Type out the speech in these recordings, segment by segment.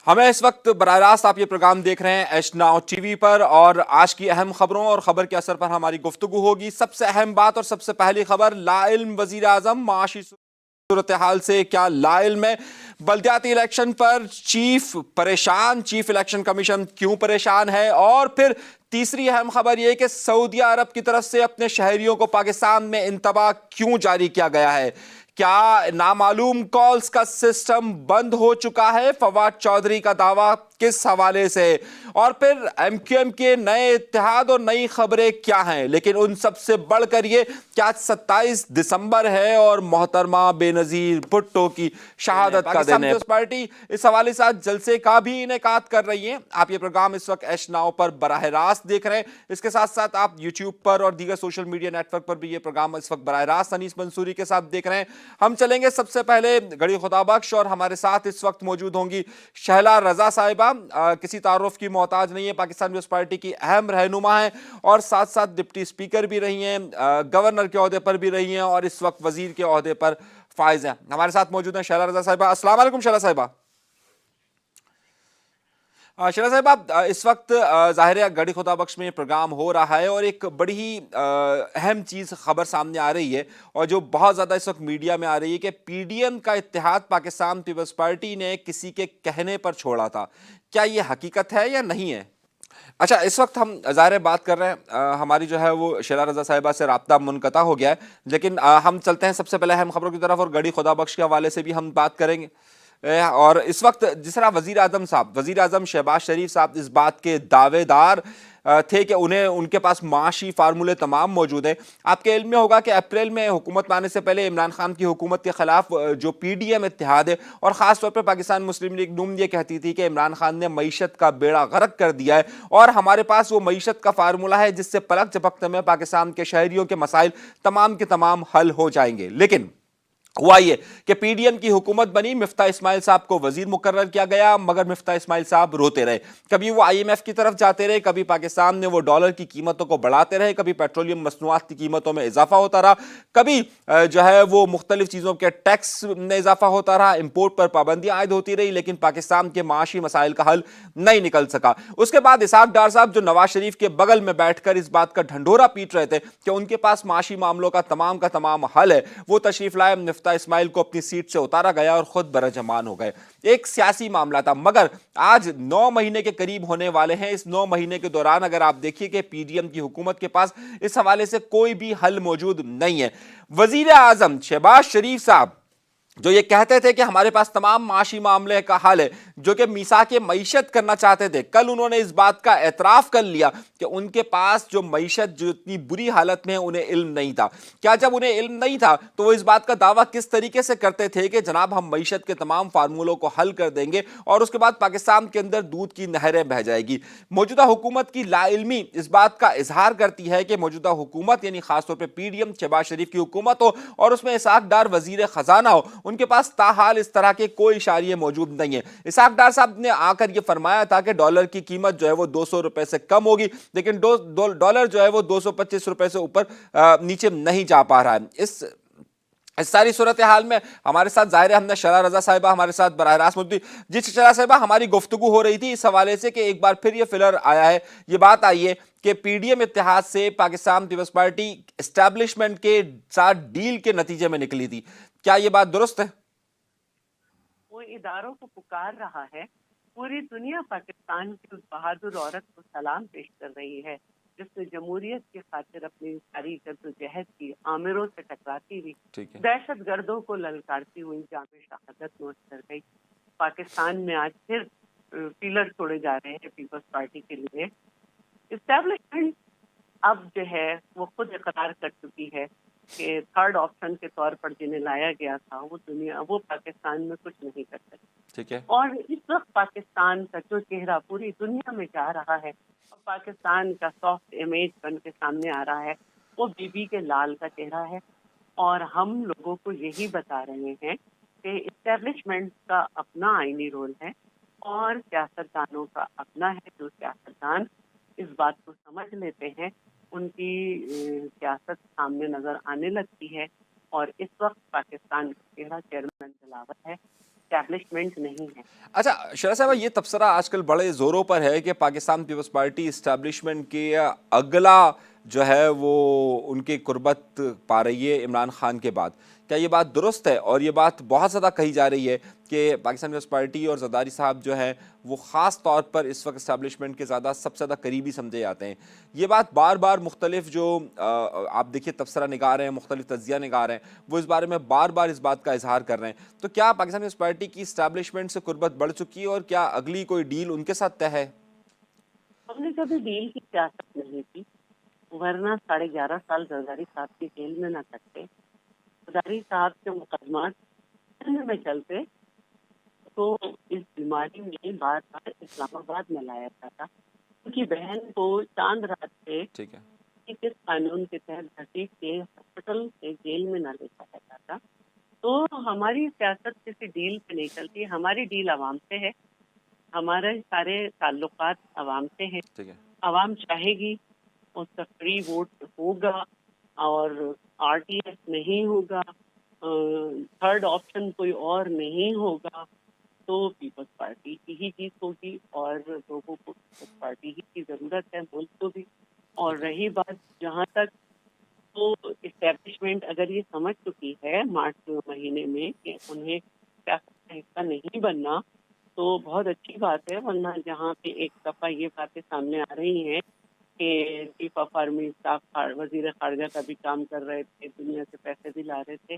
हमें इस वक्त बराह रास्त आप ये प्रोग्राम देख रहे हैं एच नाउ टीवी पर, और आज की अहम खबरों और खबर के असर पर हमारी गुफ्तगू होगी। सबसे अहम बात और सबसे पहली खबर, लाइल्म वजीर आजम माशी सूरत हाल से क्या लाइल्म है। बल्दियाती इलेक्शन पर चीफ परेशान, चीफ इलेक्शन कमीशन क्यों परेशान है। और फिर तीसरी अहम खबर यह कि सऊदी अरब की तरफ से अपने शहरियों को पाकिस्तान में इंतबा क्यों जारी किया गया है। क्या नामालूम कॉल्स का सिस्टम बंद हो चुका है, फवाद चौधरी का दावा किस हवाले से। और फिर एमक्यूएम के नए इत्तेहाद और नई खबरें क्या हैं। लेकिन उन सबसे बढ़कर ये कि आज 27 दिसंबर है और मोहतरमा बेनजीर भुट्टो की शहादत का दिन है। पार्टी इस हवाले से आज जलसे का भी इनेकाद कर रही है। आप ये प्रोग्राम इस वक्त एच नाउ पर बराह रास्त देख रहे हैं। इसके साथ साथ आप यूट्यूब पर और दीगर सोशल मीडिया नेटवर्क पर भी ये प्रोग्राम इस वक्त बराह रास्त अनीस मंसूरी के साथ देख रहे हैं। हम चलेंगे सबसे पहले गड़ी खुदाबख्श, और हमारे साथ इस वक्त मौजूद होंगी शहला रजा साहिबा। किसी तारुफ की मोहताज नहीं है, पाकिस्तान पीपल्स पार्टी की अहम रहनुमा है और साथ साथ डिप्टी स्पीकर भी रही हैं, गवर्नर के ओहदे पर भी रही हैं और इस वक्त वजीर के ओहदे पर फाइज हैं। हमारे साथ मौजूद हैं शहला रजा साहिबा। अस्सलाम वालेकुम शहला साहिबा। शहला साहिबा, इस वक्त ज़ाहिर है गड़ी खुदाबख्श में प्रोग्राम हो रहा है और एक बड़ी ही अहम चीज़ खबर सामने आ रही है और जो बहुत ज़्यादा इस वक्त मीडिया में आ रही है कि पीडीएम का इत्तेहाद पाकिस्तान पीपल्स पार्टी ने किसी के कहने पर छोड़ा था। क्या ये हकीकत है या नहीं है? अच्छा, इस वक्त हम ज़ाहिर है बात कर रहे हैं, हमारी जो है वो शहला रजा साहिबा से राब्ता मुनक़ता हो गया है, लेकिन हम चलते हैं सबसे पहले अहम खबरों की तरफ और गड़ी खुदाबख्श के हवाले से भी हम बात करेंगे। और इस वक्त जिस तरह वजीर आजम शहबाज शरीफ साहब इस बात के दावेदार थे कि उन्हें उनके पास माशी फार्मूले तमाम मौजूद हैं। आपके इल्म में होगा कि अप्रैल में हुकूमत में आने से पहले इमरान खान की हुकूमत के खिलाफ जो पीडीएम इत्तेहाद है और ख़ास तौर पर पाकिस्तान मुस्लिम लीग नून ये कहती थी कि इमरान खान ने मईशत का बेड़ा गर्क कर दिया है और हमारे पास वो मईशत का फार्मूला है जिससे पलक झपकते में पाकिस्तान के शहरियों के मसाइल तमाम के तमाम हल हो जाएंगे। लेकिन हुआ ये कि पीडीएम की हुकूमत बनी, मिफ्ता इस्माइल साहब को वजीर मुकर्रर किया गया, मगर मिफ्ता इस्माइल साहब रोते रहे। कभी वो आईएमएफ की तरफ जाते रहे, कभी पाकिस्तान में वो डॉलर की कीमतों को बढ़ाते रहे, कभी पेट्रोलियम मसनूआत की कीमतों में इजाफा होता रहा, कभी जो है वो मुख्तलिफ चीज़ों के टैक्स में इजाफा होता रहा, इंपोर्ट पर पाबंदियां आयद होती रही, लेकिन पाकिस्तान के माशी मसाइल का हल नहीं निकल सका। उसके बाद इसहाक डार साहब जो नवाज शरीफ के बगल में बैठकर इस बात का ढंढोरा पीट रहे थे कि उनके पास माशी मामलों का तमाम हल है, वो तशरीफ लाए, मिफ्ता इस्माइल को अपनी सीट से उतारा गया और खुद बरजमान हो गए। एक सियासी मामला था, मगर आज 9 महीने के करीब होने वाले हैं। इस 9 महीने के दौरान अगर आप देखिए कि पीडीएम की हुकूमत के पास इस हवाले से कोई भी हल मौजूद नहीं है। वजीर आजम शहबाज शरीफ साहब जो ये कहते थे कि हमारे पास तमाम माशी मामले का हल है, जो कि मीसाक मईशत करना चाहते थे, कल उन्होंने इस बात का एतराफ कर लिया कि उनके पास जो मईशत जो इतनी बुरी हालत में है उन्हें इल्म नहीं था। क्या जब उन्हें इल्म नहीं था तो वो इस बात का दावा किस तरीके से करते थे कि जनाब हम मईशत के तमाम फार्मूलों को हल कर देंगे और उसके बाद पाकिस्तान के अंदर दूध की नहरें बह जाएगी। मौजूदा हुकूमत की लाइल्मी इस बात का इजहार करती है कि मौजूदा हुकूमत यानी खासतौर पर पीडीएम शहबाज शरीफ की हुकूमत हो और उसमें इसहाक डार वजीर खजाना हो, उनके पास ताहाल इस तरह के कोई इशारे मौजूद नहीं है। इसहाक डार साहब ने आकर यह फरमाया था कि डॉलर की कीमत जो है वो 200 रुपए से कम होगी, लेकिन डॉलर जो है वो 225 रुपए से ऊपर नीचे नहीं जा पा रहा है। इस सारी सूरत हाल में हमारे साथ जाहिर है हमने शहला रजा साहिबा हमारे साथ बराह रास्त मौजूद थी। जी शहला साहिबा, हमारी गुफ्तगू हो रही थी इस हवाले से कि एक बार फिर ये फिलर आया है, ये बात आई है कि पीडीएम इत्तेहाद से पाकिस्तान पीपल्स पार्टी एस्टैब्लिशमेंट के साथ डील के नतीजे में निकली थी। क्या ये बात दुरुस्त है? वो इदारों को पुकार रहा है, पूरी दुनिया पाकिस्तान की उस बहादुर औरत को सलाम पेश कर रही है जिसने जमहूरियत की खातिर अपनी सारी जद्दोजहद की, आमिरों से टकराती हुई, दहशत गर्दों को ललकारती हुई जामे शहादत नोश कर गई। पाकिस्तान में आज फिर पिलर छोड़े जा रहे हैं पीपल्स पार्टी के लिए। इस्टेब्लिशमेंट अब जो है वो खुद इकरार कर चुकी है कि थर्ड ऑप्शन के तौर पर जिन्हें लाया गया था वो पाकिस्तान में कुछ नहीं कर सकते। ठीक है। और इस वक्त पाकिस्तान का जो चेहरा पूरी दुनिया में जा रहा है और पाकिस्तान का सॉफ्ट इमेज बन के सामने आ रहा है, वो बीबी के लाल का चेहरा है। और हम लोगों को यही बता रहे हैं कि इस्टेब्लिशमेंट का अपना आईनी रोल है और सियासतदानों का अपना है। जो सियासतदान इस बात को समझ लेते हैं उनकी सियासत सामने नजर आने लगती है। और इस वक्त पाकिस्तान का चेहरा चेयरमैन बिलावल है एस्टैब्लिशमेंट नहीं है। अच्छा शरा साहब, ये तबसरा आजकल बड़े जोरों पर है कि पाकिस्तान पीपल्स पार्टी इस्टेब्लिशमेंट के अगला जो है वो उनकी कुर्बत पा रही है इमरान खान के बाद। क्या ये बात दुरुस्त है? और ये बात बहुत ज़्यादा कही जा रही है कि पाकिस्तान पीपल्स पार्टी और जरदारी साहब जो है वो ख़ास तौर पर इस वक्त इस्टेब्लिशमेंट के सबसे ज़्यादा करीबी समझे जाते हैं। ये बात बार बार मुख्तलिफ जो आप देखिए तबसरा निगार हैं, मुख्तलिफ तज्जिया निगार हैं, वो इस बारे में बार बार इस बात का इजहार कर रहे हैं। तो क्या पाकिस्तान पीपल्स पार्टी की इस्टेब्लिशमेंट से कुर्बत बढ़ चुकी है और क्या अगली कोई डील उनके साथ तय है? हमने कभी डील की सियासत नहीं की, वरना 11.5 साल जरदारी साहब की जेल में न कटते। जरदारी साहब के मुकदमात सिंध में चलते तो इस बीमारी में बार बार इस्लामाबाद में लाया जाता। उनकी बहन को चांद रात से ठीक है, किस कानून के तहत घसीट के हॉस्पिटल से जेल में न ले जाया जाता। तो हमारी सियासत किसी डील पे नहीं चलती, हमारी डील आवाम से है, हमारे सारे ताल्लुकात आवाम से हैं। ठीक है, आवाम चाहेगी उसका फ्री वोट होगा और आरटीएस नहीं होगा, थर्ड ऑप्शन कोई और नहीं होगा, तो पीपल्स पार्टी की ही जीत होगी और लोगों को पीपल्स पार्टी ही की जरूरत है, मुल्क को भी। और रही बात जहाँ तक, तो इस्टेब्लिशमेंट अगर ये समझ चुकी है मार्च महीने में कि उन्हें सियासत का हिस्सा नहीं बनना, तो बहुत अच्छी बात है। वरना जहाँ पे एक दफा ये बातें सामने आ रही हैं कि चीफ ऑफ आर्मी स्टाफ वजीर खारजा का भी काम कर रहे थे, दुनिया से पैसे भी ला रहे थे,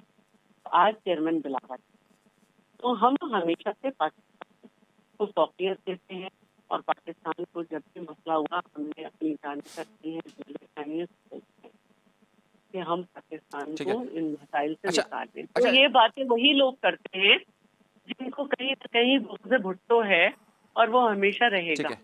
आज चेयरमैन बिलावल। तो हम हमेशा से पाकिस्तान को फौकियत देते हैं और पाकिस्तान को जब भी मसला हुआ हमने अपनी जानिब रखी है कि हम पाकिस्तान ठीक को है। इन मसाइल से अच्छा, निकाल दें। तो अच्छा, ये बातें वही लोग करते हैं जिनको कहीं न कहीं बुग़्ज़ भुट्टो है और वो हमेशा ठीक रहेगा। है,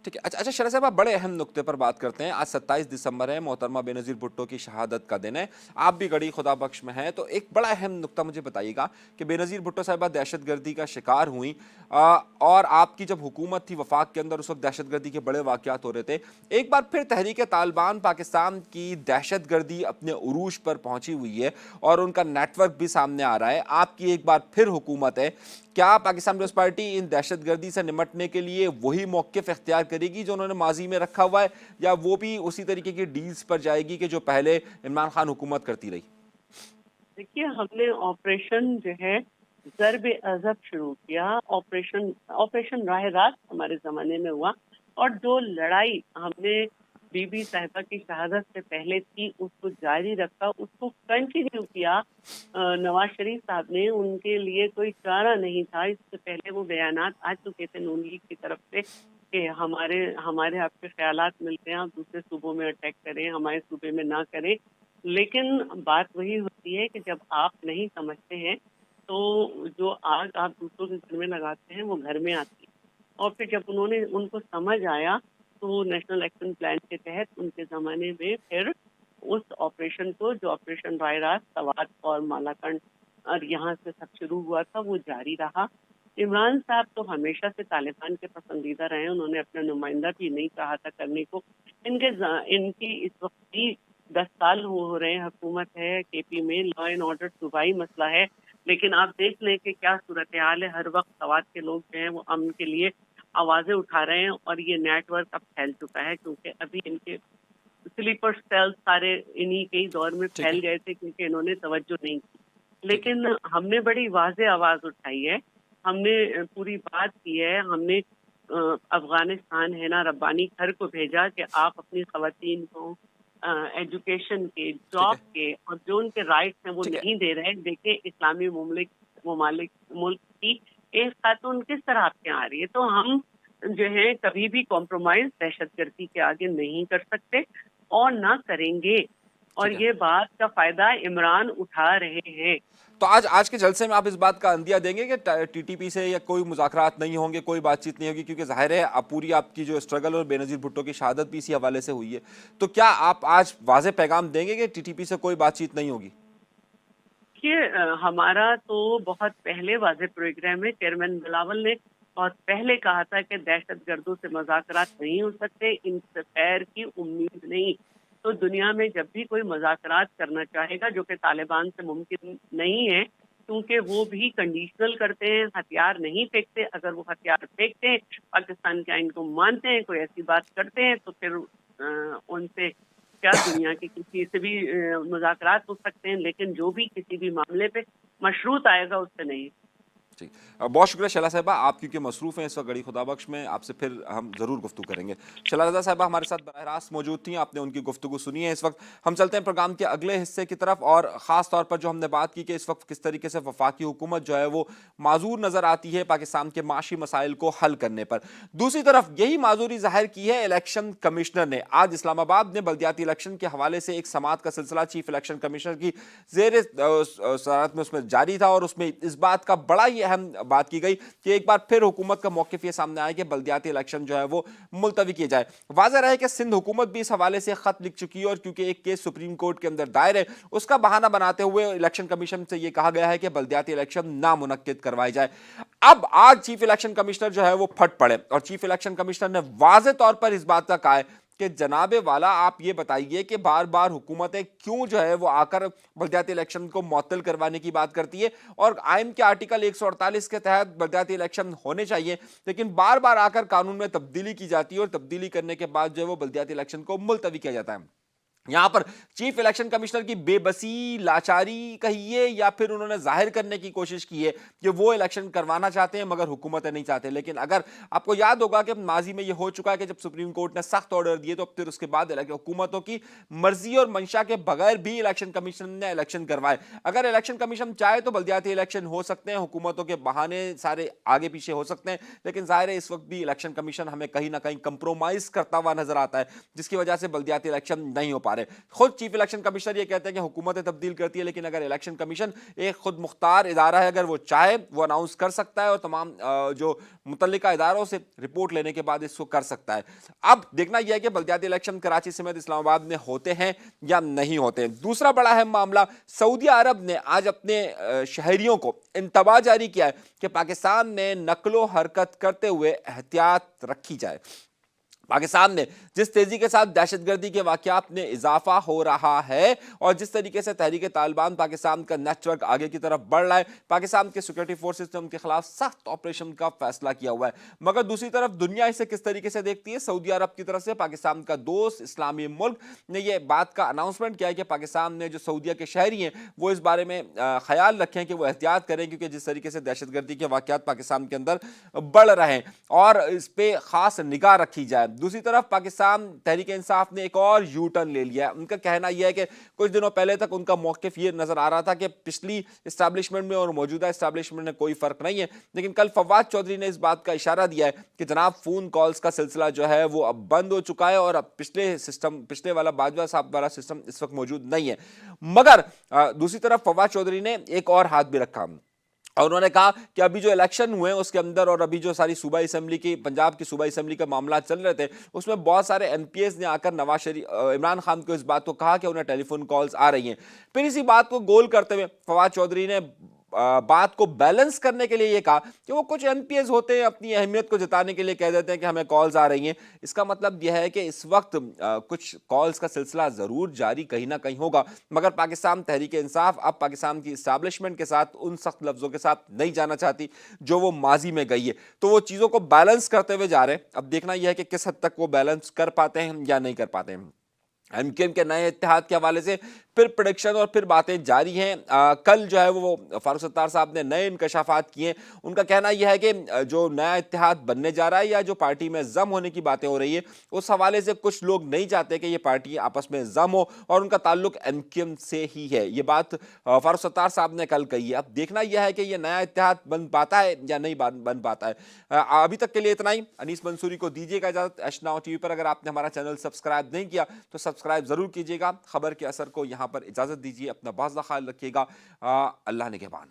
ठीक है। अच्छा शरा साहब, आप बड़े अहम नुक्ते पर बात करते हैं। आज 27 दिसंबर है, मोहतरमा बेनज़ीर भुट्टो की शहादत का दिन है। आप भी गड़ी खुदा बख्श में हैं, तो एक बड़ा अहम नुक्ता मुझे बताइएगा कि बेनज़ीर भुट्टो साहिबा दहशतगर्दी का शिकार हुई और आपकी जब हुकूमत थी वफाक के अंदर, उस वक्त दहशतगर्दी के बड़े वाक़यात हो रहे थे। एक बार फिर तहरीक तालिबान पाकिस्तान की दहशतगर्दी अपने उरूज पर पहुंची हुई है और उनका नेटवर्क भी सामने आ रहा है। आपकी एक बार फिर हुकूमत है। क्या पाकिस्तान पीपल्स पार्टी इन दहशतगर्दी से निमटने के लिए वही मौक़िफ़ इख्तियार करेगी जो उन्होंने माजी में रखा हुआ है, या वो भी उसी तरीके की डील्स पर जाएगी कि जो पहले इमरान खान हुकूमत करती रही? देखिए, हमने ऑपरेशन जो है ज़र्ब-ए-अज़ब शुरू किया। ऑपरेशन राह रास्त हमारे ज़माने में हुआ और जो लड़ाई हमने बीबी साहिबा की शहादत से पहले थी उसको जारी रखा, उसको कंटिन्यू किया। नवाज शरीफ साहब ने, उनके लिए कोई चारा नहीं था। इससे पहले वो बयानात आ चुके थे नून लीग की तरफ से कि हमारे आपके ख्यालात मिलते हैं, आप दूसरे सूबों में अटैक करें, हमारे सूबे में ना करें। लेकिन बात वही होती है कि जब आप नहीं समझते हैं तो जो आग आप दूसरों के घर में लगाते हैं वो घर में आती है। और फिर जब उनको समझ आया तो नेशनल एक्शन प्लान के तहत उनके ज़माने में फिर उस ऑपरेशन को, जो ऑपरेशन राय रास्त, सवात और मालाकंड और यहाँ से सब शुरू हुआ था, वो जारी रहा। इमरान साहब तो हमेशा से तालिबान के पसंदीदा रहे, उन्होंने अपना नुमाइंदा भी नहीं कहा था करने को। इनकी इस वक्त भी 10 साल हो रहे हैं हुकूमत है केपी में, लॉ एंड ऑर्डर सूबाई मसला है। लेकिन आप देख लें कि क्या सूरत हाल है, हर वक्त सवात के लोग जो हैं वो अमन के लिए आवाज़ें उठा रहे हैं और ये नेटवर्क अब फैल चुका है, क्योंकि अभी इनके स्लीपर सेल्स सारे इन्हीं के ही दौर में ठीक फैल है, गए थे क्योंकि इन्होंने तवज्जो नहीं की। ठीक है, लेकिन हमने बड़ी वाज़ेह आवाज़ उठाई है, हमने पूरी बात की है, हमने अफगानिस्तान है ना रब्बानी घर को भेजा कि आप अपनी खवातीन को एजुकेशन के, ठीक जॉब है, के और जो उनके राइट्स हैं वो ठीक है। नहीं दे रहे। देखिए इस्लामी मुमालिक मुल्क की एक खातून किस तरह आपके यहाँ आ रही है। तो हम जो है कभी भी कॉम्प्रोमाइज दहशतगर्दी के आगे नहीं कर सकते और ना करेंगे। और ठीक है। ये बात का फायदा इमरान उठा रहे हैं। तो आज के जलसे में आप इस बात का अंदिया देंगे कि टीटीपी से या कोई मुज़ाकरात नहीं होंगे, कोई बातचीत नहीं होगी, क्योंकि ज़ाहिर है अब पूरी आपकी जो स्ट्रगल और बेनज़ीर भुट्टो की शहादत भी इसी हवाले से हुई है। तो क्या आप आज वाज़ेह पैगाम देंगे कि टीटीपी से कोई बातचीत नहीं होगी? देखिए, हमारा तो बहुत पहले वाज़ेह प्रोग्राम है। चेयरमैन बिलावल ने बहुत पहले कहा था कि दहशतगर्दों से मुज़ाकरात नहीं हो सकते, इनसे खैर की उम्मीद नहीं। तो दुनिया में जब भी कोई मुज़ाकरात करना चाहेगा, जो कि तालिबान से मुमकिन नहीं है کیونکہ وہ بھی کنڈیشنل کرتے ہیں, ہتھیار نہیں پھینکتے. اگر وہ ہتھیار پھینکتے ہیں, پاکستان کے آئین کو مانتے ہیں, کوئی ایسی بات کرتے ہیں, تو پھر ان سے کیا دنیا کے کسی سے بھی مذاکرات ہو سکتے ہیں, لیکن جو بھی کسی بھی معاملے پہ مشروط آئے گا اس سے نہیں. ٹھیک, بہت شکریہ شیلا صاحبہ. آپ کیونکہ مصروف ہیں اس وقت گڑھی خدا بخش میں, آپ سے پھر ہم ضرور گفتگو کریں گے. شیلا رضا صاحبہ ہمارے ساتھ براہ راست موجود تھیں, آپ نے ان کی گفتگو سنی ہے. اس وقت ہم چلتے ہیں پروگرام کے اگلے حصے کی طرف, اور خاص طور پر جو ہم نے بات کی کہ اس وقت کس طریقے سے وفاقی حکومت جو ہے وہ معذور نظر آتی ہے پاکستان کے معاشی مسائل کو حل کرنے پر. دوسری طرف یہی معذوری ظاہر کی ہے الیکشن کمشنر نے. آج اسلام آباد میں بلدیاتی الیکشن کے حوالے سے ایک سماعت کا سلسلہ چیف الیکشن کمشنر کی زیر صدارت میں اس میں جاری تھا, اور اس میں اس بات کا بڑا ہی اہم بات کی گئی کہ ایک بار پھر حکومت کا موقف یہ سامنے آیا کہ بلدیاتی الیکشن جو ہے وہ ملتوی کیے جائے. واضح رہے کہ سندھ حکومت بھی اس حوالے سے خط لکھ چکی ہے, اور کیونکہ ایک کیس سپریم کورٹ کے اندر دائر ہے, اس کا بہانہ بناتے ہوئے الیکشن کمیشن سے یہ کہا گیا ہے کہ بلدیاتی الیکشن نہ منعقد کروائے جائے. اب آج چیف الیکشن کمشنر جو ہے وہ پھٹ پڑے, اور چیف الیکشن کمشنر نے واضح طور پر اس بات کا کہا ہے کہ جناب والا آپ یہ بتائیے کہ بار بار حکومتیں کیوں جو ہے وہ آ کر بلدیاتی الیکشن کو معطل کروانے کی بات کرتی ہے, اور آئین کے آرٹیکل 148 کے تحت بلدیاتی الیکشن ہونے چاہیے, لیکن بار بار آ کر قانون میں تبدیلی کی جاتی ہے, اور تبدیلی کرنے کے بعد جو ہے وہ بلدیاتی الیکشن کو ملتوی کیا جاتا ہے. یہاں پر چیف الیکشن کمشنر کی بے بسی, لاچاری کہیے, یا پھر انہوں نے ظاہر کرنے کی کوشش کی ہے کہ وہ الیکشن کروانا چاہتے ہیں مگر حکومتیں نہیں چاہتے. لیکن اگر آپ کو یاد ہوگا کہ ماضی میں یہ ہو چکا ہے کہ جب سپریم کورٹ نے سخت آرڈر دیے تو پھر اس کے بعد حکومتوں کی مرضی اور منشا کے بغیر بھی الیکشن کمیشن نے الیکشن کروائے. اگر الیکشن کمیشن چاہے تو بلدیاتی الیکشن ہو سکتے ہیں, حکومتوں کے بہانے سارے آگے پیچھے ہو سکتے ہیں, لیکن ظاہر ہے اس وقت بھی الیکشن کمیشن ہمیں کہیں نہ کہیں کمپرومائز کرتا ہوا نظر آتا ہے, جس کی وجہ سے بلدیاتی الیکشن نہیں ہو پا رہے. خود چیف الیکشن کمشنر یہ کہتے ہیں کہ حکومتیں تبدیل کرتی ہے, لیکن اگر الیکشن کمیشن ایک خود مختار ادارہ ہے, اگر وہ چاہے وہ اناؤنس کر سکتا ہے, اور تمام جو متعلقہ اداروں سے رپورٹ لینے کے بعد اس کو کر سکتا ہے. اب دیکھنا یہ ہے کہ بلدیاتی الیکشن کراچی سمیت اسلام آباد میں ہوتے ہیں یا نہیں ہوتے ہیں. دوسرا بڑا اہم معاملہ, سعودی عرب نے آج اپنے شہریوں کو انتباہ جاری کیا ہے کہ پاکستان میں نقل و حرکت کرتے ہوئے احتیاط رکھی جائے. پاکستان میں جس تیزی کے ساتھ دہشت گردی کے واقعات میں اضافہ ہو رہا ہے, اور جس طریقے سے تحریک طالبان پاکستان کا نیٹ ورک آگے کی طرف بڑھ رہا ہے, پاکستان کے سیکورٹی فورسز نے ان کے خلاف سخت آپریشن کا فیصلہ کیا ہوا ہے. مگر دوسری طرف دنیا اسے کس طریقے سے دیکھتی ہے؟ سعودی عرب کی طرف سے پاکستان کا دوست اسلامی ملک نے یہ بات کا اناؤنسمنٹ کیا ہے کہ پاکستان میں جو سعودیہ کے شہری ہیں وہ اس بارے میں خیال رکھیں کہ وہ احتیاط کریں, کیونکہ جس طریقے سے دہشت گردی کے واقعات پاکستان کے اندر بڑھ رہے ہیں, اور اس پہ خاص نگاہ رکھی جائے. دوسری طرف پاکستان تحریک انصاف نے ایک اور یو ٹرن لے لیا ہے. ان کا کہنا یہ ہے کہ کچھ دنوں پہلے تک ان کا موقف یہ نظر آ رہا تھا کہ پچھلی اسٹیبلشمنٹ میں اور موجودہ اسٹیبلشمنٹ میں کوئی فرق نہیں ہے, لیکن کل فواد چودھری نے اس بات کا اشارہ دیا ہے کہ جناب فون کالز کا سلسلہ جو ہے وہ اب بند ہو چکا ہے, اور اب پچھلے والا باجوہ صاحب والا سسٹم اس وقت موجود نہیں ہے. مگر دوسری طرف فواد چودھری نے ایک اور ہاتھ بھی رکھا, اور انہوں نے کہا کہ ابھی جو الیکشن ہوئے ہیں اس کے اندر, اور ابھی جو ساری صوبائی اسمبلی کی پنجاب کی صوبائی اسمبلی کا معاملات چل رہے تھے, اس میں بہت سارے ایم پی ایز نے آ کر عمران خان کو اس بات کو کہا کہ انہیں ٹیلی فون کالز آ رہی ہیں. پھر اسی بات کو گول کرتے ہوئے فواد چودھری نے بات کو بیلنس کرنے کے لیے یہ کہا کہ وہ کچھ ایم پی ایز ہوتے ہیں اپنی اہمیت کو جتانے کے لیے کہہ دیتے ہیں کہ ہمیں کالز آ رہی ہیں. اس کا مطلب یہ ہے کہ اس وقت کچھ کالز کا سلسلہ ضرور جاری کہیں نہ کہیں ہوگا, مگر پاکستان تحریک انصاف اب پاکستان کی اسٹیبلشمنٹ کے ساتھ ان سخت لفظوں کے ساتھ نہیں جانا چاہتی جو وہ ماضی میں گئی ہے. تو وہ چیزوں کو بیلنس کرتے ہوئے جا رہے ہیں. اب دیکھنا یہ ہے کہ کس حد تک وہ بیلنس کر پاتے ہیں یا نہیں کر پاتے ہیں. ایم کیو ایم کے نئے اتحاد کے حوالے سے پھر پریڈکشن اور پھر باتیں جاری ہیں. کل جو ہے وہ فاروق ستار صاحب نے نئے انکشافات کیے. ان کا کہنا یہ ہے کہ جو نیا اتحاد بننے جا رہا ہے یا جو پارٹی میں ضم ہونے کی باتیں ہو رہی ہے, اس حوالے سے کچھ لوگ نہیں چاہتے کہ یہ پارٹی آپس میں ضم ہو, اور ان کا تعلق ایم کیو ایم سے ہی ہے. یہ بات فاروق ستار صاحب نے کل کہی ہے. اب دیکھنا یہ ہے کہ یہ نیا اتحاد بن پاتا ہے یا نہیں بن پاتا ہے. ابھی تک کے لیے اتنا ہی. انیس منصوری کو دیجیے گا اجازت. ایش ناؤ ٹی وی پر اگر آپ نے ہمارا چینل سبسکرائب نہیں کیا تو سبسکرائب ضرور کیجیے گا. خبر کے اثر کو یہاں پر اجازت دیجیے. اپنا بہت زیادہ خیال رکھیے گا. اللہ نگہبان.